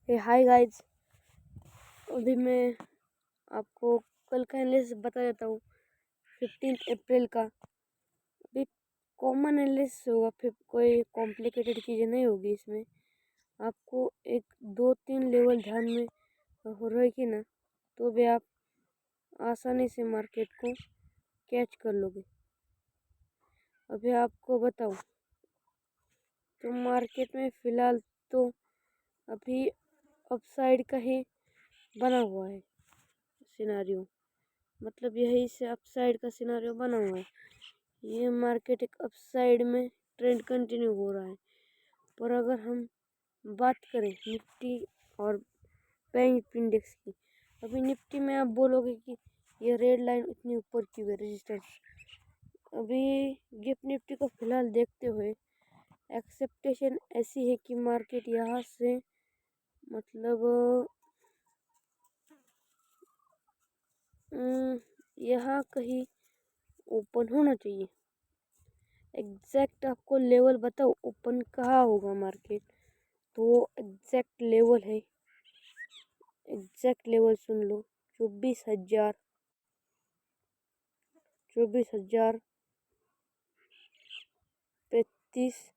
Hi guys. अभी मैं आपको कल का एनालिसिस बता देता हूँ 15 अप्रैल का। अभी कॉमन एनालिसिस होगा, फिर कोई कॉम्प्लिकेटेड चीज़ें नहीं होगी इसमें। आपको एक 2-3 लेवल ध्यान में हो रहेगी ना, तो भी आप आसानी से मार्केट को कैच कर लोगे। अभी आपको बताऊँ तो मार्केट में फ़िलहाल तो अभी अपसाइड का ही बना हुआ है सिनारियो, मतलब यही से अपसाइड का सिनारियो बना हुआ है। ये मार्केट एक अपसाइड में ट्रेंड कंटिन्यू हो रहा है। पर अगर हम बात करें निफ्टी और बैंक इंडेक्स की, अभी निफ्टी में आप बोलोगे कि ये रेड लाइन इतनी ऊपर क्यों है, रेजिस्टेंस। अभी गिफ्ट निफ्टी को फिलहाल देखते हुए एक्सेप्टेशन ऐसी है कि मार्केट यहाँ से मतलब यहाँ कहीं ओपन होना चाहिए। एग्जैक्ट आपको लेवल बताओ ओपन कहाँ होगा मार्केट, तो एग्जैक्ट लेवल है, एग्जैक्ट लेवल सुन लो, 24,000 24,035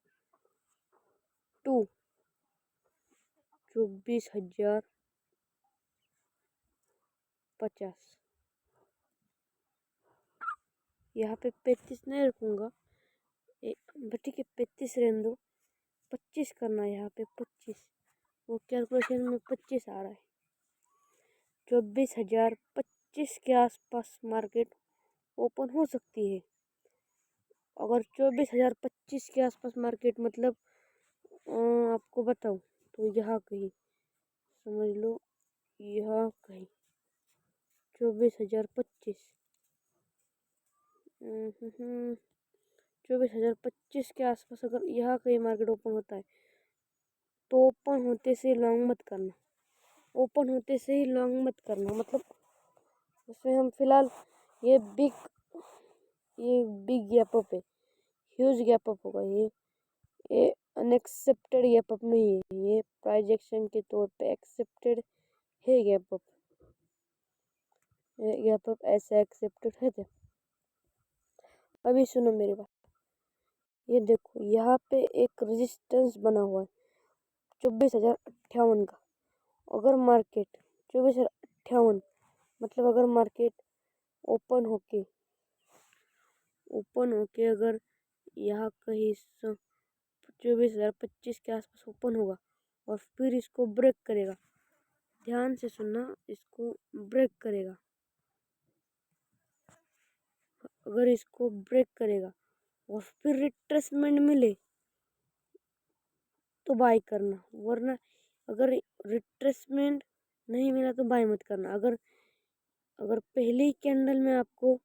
टू 24,050। यहाँ पे 35 नहीं रखूँगा, ठीक है 35 रहने दो, 25 करना है यहाँ पे 25। वो कैलकुलेशन में 25 आ रहा है। 24,025 के आसपास मार्केट ओपन हो सकती है। अगर 24,025 के आसपास मार्केट मतलब आपको बताऊँ तो यहाँ कहीं समझ लो, यहाँ कहीं 24,025 24,025 के आसपास अगर यहाँ कहीं मार्केट ओपन होता है तो ओपन होते से लॉन्ग मत करना, ओपन होते से ही लॉन्ग मत करना। मतलब उसमें हम फिलहाल ये बिग गैप अप है, ह्यूज गैप अप होगा। ये अनएक्सेप्टेड गैप अप नहीं है, ये प्राइस एक्शन के तौर पे एक्सेप्टेड है गैप अप। गैप अप ऐसे एक्सेप्टेड है थे। अभी सुनो मेरी बात, ये देखो यहाँ पे एक रेजिस्टेंस बना हुआ है 24,058 का। अगर मार्केट 24,058 मतलब अगर मार्केट ओपन होके अगर यहाँ कहीं 24,025 के आसपास ओपन होगा और फिर इसको ब्रेक करेगा, ध्यान से सुनना, इसको ब्रेक करेगा। अगर इसको ब्रेक करेगा और फिर रिट्रेसमेंट मिले तो बाय करना, वरना अगर रिट्रेसमेंट नहीं मिला तो बाय मत करना। अगर पहली कैंडल में आपको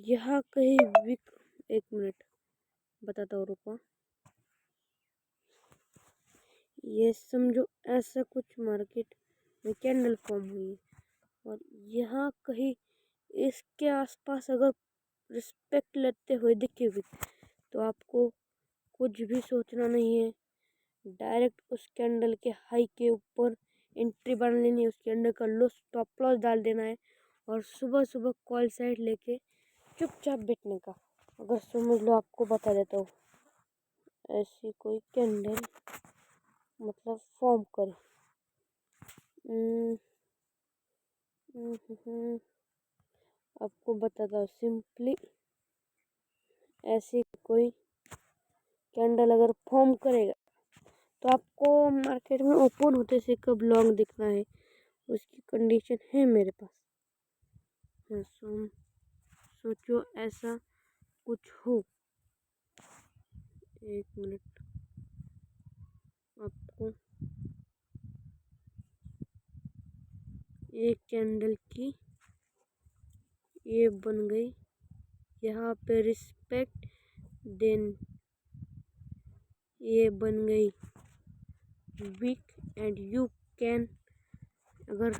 यहाँ कहीं वीक, एक मिनट बताता हूँ, रुको, ये समझो ऐसा कुछ मार्केट में कैंडल फॉर्म हुई है और यहाँ कहीं इसके आसपास अगर रिस्पेक्ट लेते हुए दिखे हुए तो आपको कुछ भी सोचना नहीं है, डायरेक्ट उस कैंडल के हाई के ऊपर एंट्री बना लेनी है, उस कैंडल का लो स्टॉप लॉस डाल देना है और सुबह सुबह कॉल साइड लेके चुपचाप बैठने का। अगर समझ लो, आपको बता देता हूँ, ऐसी कोई कैंडल मतलब फॉर्म करे, आपको बताता हूँ सिंपली, ऐसी कोई कैंडल अगर फॉर्म करेगा तो आपको मार्केट में ओपन होते से कब लॉन्ग दिखना है, उसकी कंडीशन है मेरे पास। हाँ, सोचो ऐसा कुछ हो, एक मिनट, आपको एक कैंडल की ये बन गई यहाँ पे रिस्पेक्ट, देन ये बन गई वीक एंड यू कैन, अगर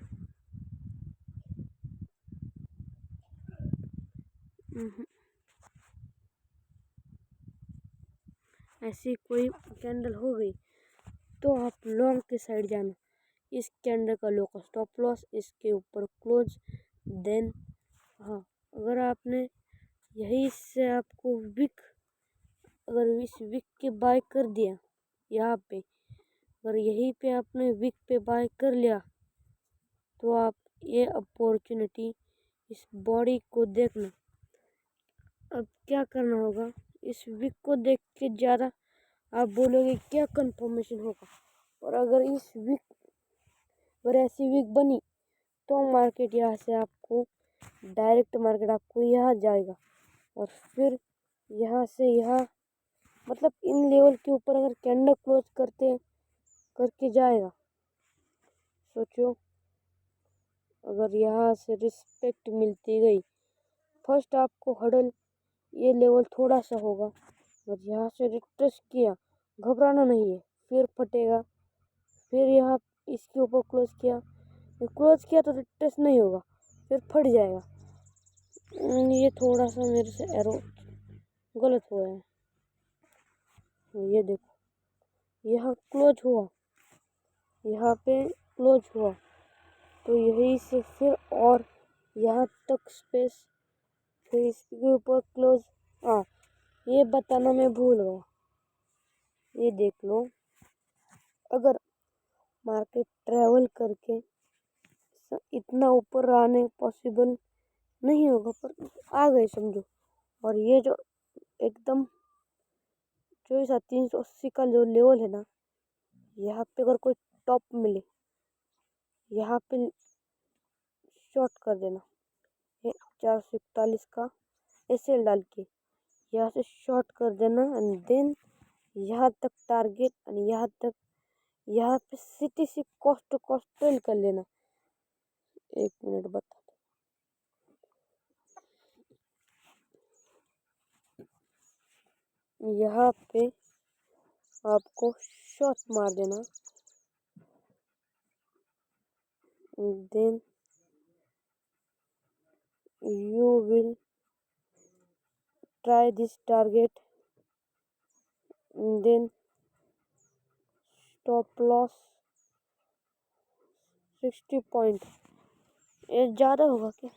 ऐसी कोई कैंडल हो गई तो आप लॉन्ग के साइड जाना, इस कैंडल का लो का स्टॉप लॉस, इसके ऊपर क्लोज। देन हाँ, अगर आपने यही से आपको विक, अगर इस विक के बाय कर दिया यहाँ पे, अगर यहीं पे आपने विक पे बाय कर लिया तो आप ये अपॉर्चुनिटी इस बॉडी को देखना। अब क्या करना होगा, इस विक को देख के ज़्यादा आप बोलोगे क्या कंफर्मेशन होगा, और अगर इस विक, अगर ऐसी विक बनी तो मार्केट यहाँ से आपको डायरेक्ट मार्केट आपको यहाँ जाएगा और फिर यहाँ से यहाँ, मतलब इन लेवल के ऊपर अगर कैंडल क्लोज करके जाएगा, सोचो अगर यहाँ से रिस्पेक्ट मिलती गई, फर्स्ट आपको हडल ये लेवल थोड़ा सा होगा, और यहाँ से रिट्रेस किया, घबराना नहीं है, फिर फटेगा, फिर यहाँ इसके ऊपर क्लोज किया तो रिट्रेस नहीं होगा, फिर फट जाएगा। ये थोड़ा सा मेरे से एरो गलत हुआ है, ये देखो यहाँ क्लोज हुआ, यहाँ पे क्लोज हुआ, तो यहीं से फिर और यहाँ तक स्पेस, फिर इसके ऊपर क्लोज। हाँ, ये बताना मैं भूल गया, ये देख लो, अगर मार्केट ट्रेवल करके इतना ऊपर आने पॉसिबल नहीं होगा, पर आ गए समझो, और ये जो एकदम 24,380 का जो लेवल है ना, यहाँ पे अगर कोई टॉप मिले, यहाँ पे शॉर्ट कर देना, ये 441 का एसएल डाल के यहाँ से शॉर्ट कर देना, एंड देन यहाँ तक टारगेट, एंड यहाँ पे सिटी से कॉस्ट टू कॉस्ट ट्रेल कर लेना। 1 मिनट बता, यहाँ पे आपको शॉर्ट मार देना, then you will try this target, then stop loss 60 point. ये ज़्यादा होगा क्या,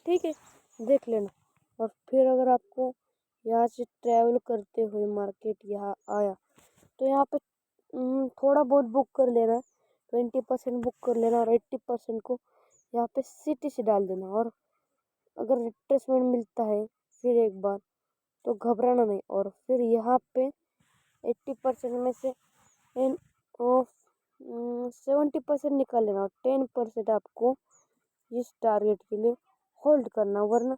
ठीक है देख लेना। और फिर अगर आपको यहाँ से ट्रैवल करते हुए मार्केट यहाँ आया तो यहाँ पे थोड़ा बहुत बुक कर लेना, 20% बुक कर लेना, और 80% को यहाँ पे सिटी से डाल देना। और अगर रिट्रेसमेंट मिलता है फिर एक बार तो घबराना नहीं, और फिर यहाँ पे 80% में से 70% निकाल लेना, और 10% आपको इस टारगेट के लिए होल्ड करना, वरना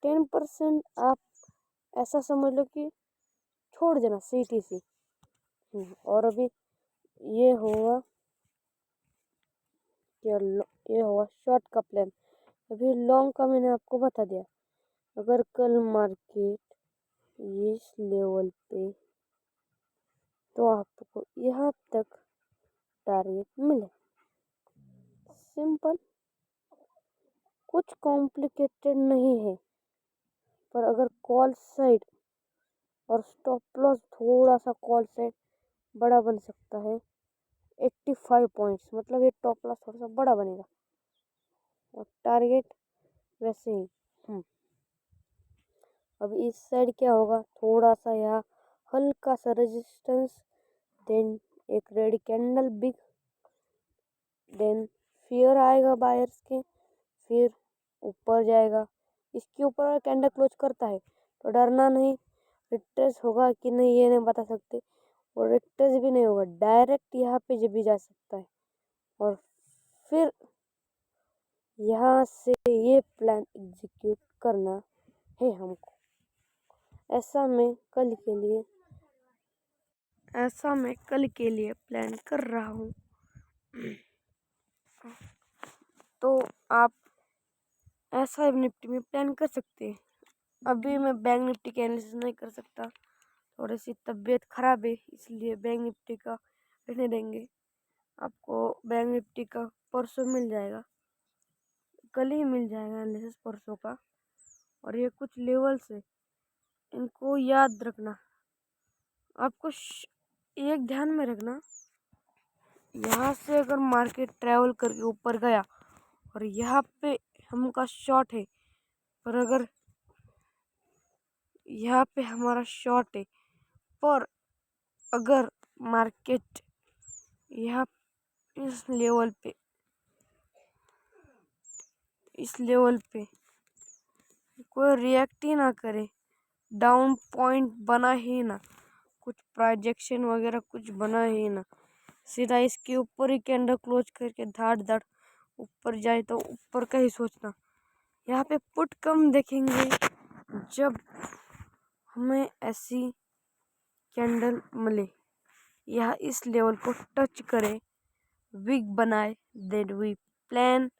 10% आप ऐसा समझ लो कि छोड़ देना CTC। और अभी ये हुआ क्या, ये हुआ शॉर्ट का प्लान। अभी लॉन्ग का मैंने आपको बता दिया, अगर कल मार्केट इस लेवल पे, तो आपको यहाँ तक टारगेट मिले, सिंपल, कुछ कॉम्प्लिकेटेड नहीं है। पर अगर कॉल साइड और स्टॉप लॉस थोड़ा सा कॉल साइड बड़ा बन सकता है, 85 पॉइंट्स, मतलब ये टॉप लॉस थोड़ा सा बड़ा बनेगा, और टारगेट वैसे ही। अब इस साइड क्या होगा, थोड़ा सा यहाँ हल्का सा रेजिस्टेंस, देन एक red candle big, then fear आएगा बायर्स के, फिर ऊपर जाएगा। इसके ऊपर कैंडल क्लोज करता है तो डरना नहीं, रिट्रेस होगा कि नहीं ये नहीं बता सकते, और रिट्रेस भी नहीं होगा, डायरेक्ट यहाँ पे भी जा सकता है। और फिर यहाँ से ये प्लान एग्जीक्यूट करना है हमको। ऐसा मैं कल के लिए प्लान कर रहा हूँ। तो आप ऐसा निफ्टी में प्लान कर सकते हैं। अभी मैं बैंक निफ्टी का एनालिसिस नहीं कर सकता, थोड़ी सी तबीयत खराब है, इसलिए बैंक निफ्टी का रहने देंगे। आपको बैंक निफ्टी का परसों मिल जाएगा, कल ही मिल जाएगा एनालिसिस परसों का। और ये कुछ लेवल्स है, इनको याद रखना। आपको एक ध्यान में रखना, यहाँ से अगर मार्केट ट्रैवल करके ऊपर गया और यहाँ पे हमका शॉर्ट है, पर अगर यहाँ पे हमारा शॉर्ट है, पर अगर मार्केट यहाँ इस लेवल पे कोई रिएक्ट ही ना करे, डाउन पॉइंट बना ही ना, कुछ प्रोजेक्शन वगैरह कुछ बना ही ना, सीधा इसके ऊपर ही कैंडल क्लोज करके धाड़ धाड़ ऊपर जाए तो ऊपर का ही सोचना। यहाँ पे पुट कम देखेंगे जब हमें ऐसी कैंडल मिले, यह इस लेवल को टच करे, विग बनाए, then we plan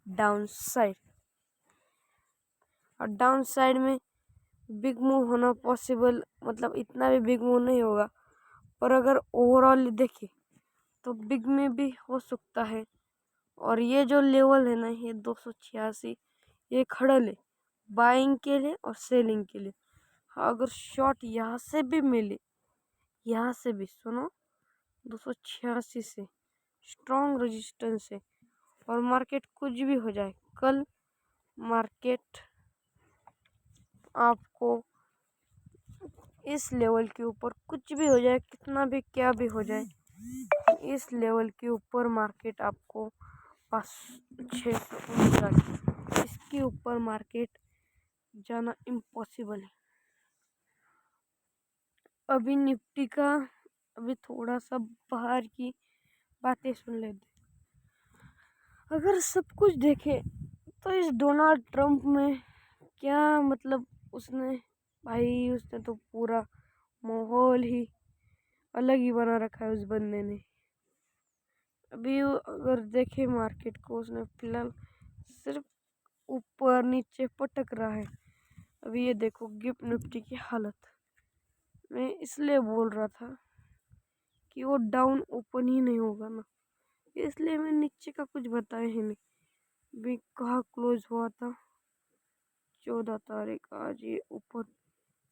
down side. और डाउन साइड में बिग मूव होना पॉसिबल, मतलब इतना भी बिग मूव नहीं होगा, पर अगर ओवरऑल देखें तो बिग में भी हो सकता है। और ये जो लेवल है ना, ये 286, ये खड़ल है बाइंग के लिए और सेलिंग के लिए। अगर शॉर्ट यहाँ से भी मिले, यहाँ से भी सुनो 286 से स्ट्रॉन्ग रेजिस्टेंस है, और मार्केट कुछ भी हो जाए, कल मार्केट आपको इस लेवल के ऊपर कुछ भी हो जाए, कितना भी क्या भी हो जाए, इस लेवल के ऊपर मार्केट आपको 649, इसके ऊपर मार्केट जाना इम्पॉसिबल है। अभी निफ्टी का अभी थोड़ा सा बाहर की बातें सुन लेते। अगर सब कुछ देखे तो इस डोनाल्ड ट्रंप में क्या मतलब, उसने तो पूरा माहौल ही अलग ही बना रखा है उस बंदे ने। अभी अगर देखे मार्केट को, उसने फिलहाल सिर्फ ऊपर नीचे पटक रहा है। अभी ये देखो गिफ्ट निफ्टी की हालत, मैं इसलिए बोल रहा था कि वो डाउन ओपन ही नहीं होगा ना, इसलिए मैं नीचे का कुछ बताया ही नहीं। भी कहाँ क्लोज हुआ था 14 तारीख, आज ये ऊपर,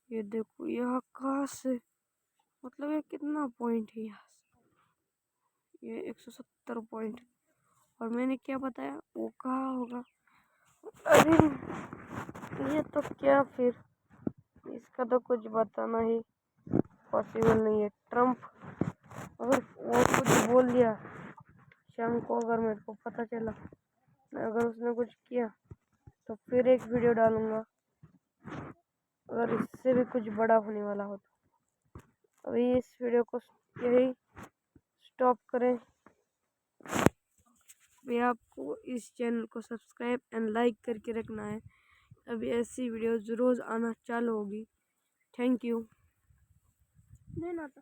ये देखो यहाँ कहाँ से, मतलब ये कितना पॉइंट है यहाँ से, ये 170 पॉइंट, और मैंने क्या बताया वो कहाँ होगा। अरे ये तो क्या फिर, इसका तो कुछ बताना ही पॉसिबल नहीं है। ट्रम्प अगर वो कुछ बोल दिया शाम को, अगर मेरे को पता चला, अगर उसने कुछ किया तो फिर एक वीडियो डालूंगा, अगर इससे भी कुछ बड़ा होने वाला हो तो। अभी इस वीडियो को यही स्टॉप करें। भी आपको इस चैनल को सब्सक्राइब एंड लाइक करके रखना है, अभी ऐसी वीडियोज़ रोज़ आना चालू होगी। Thank you.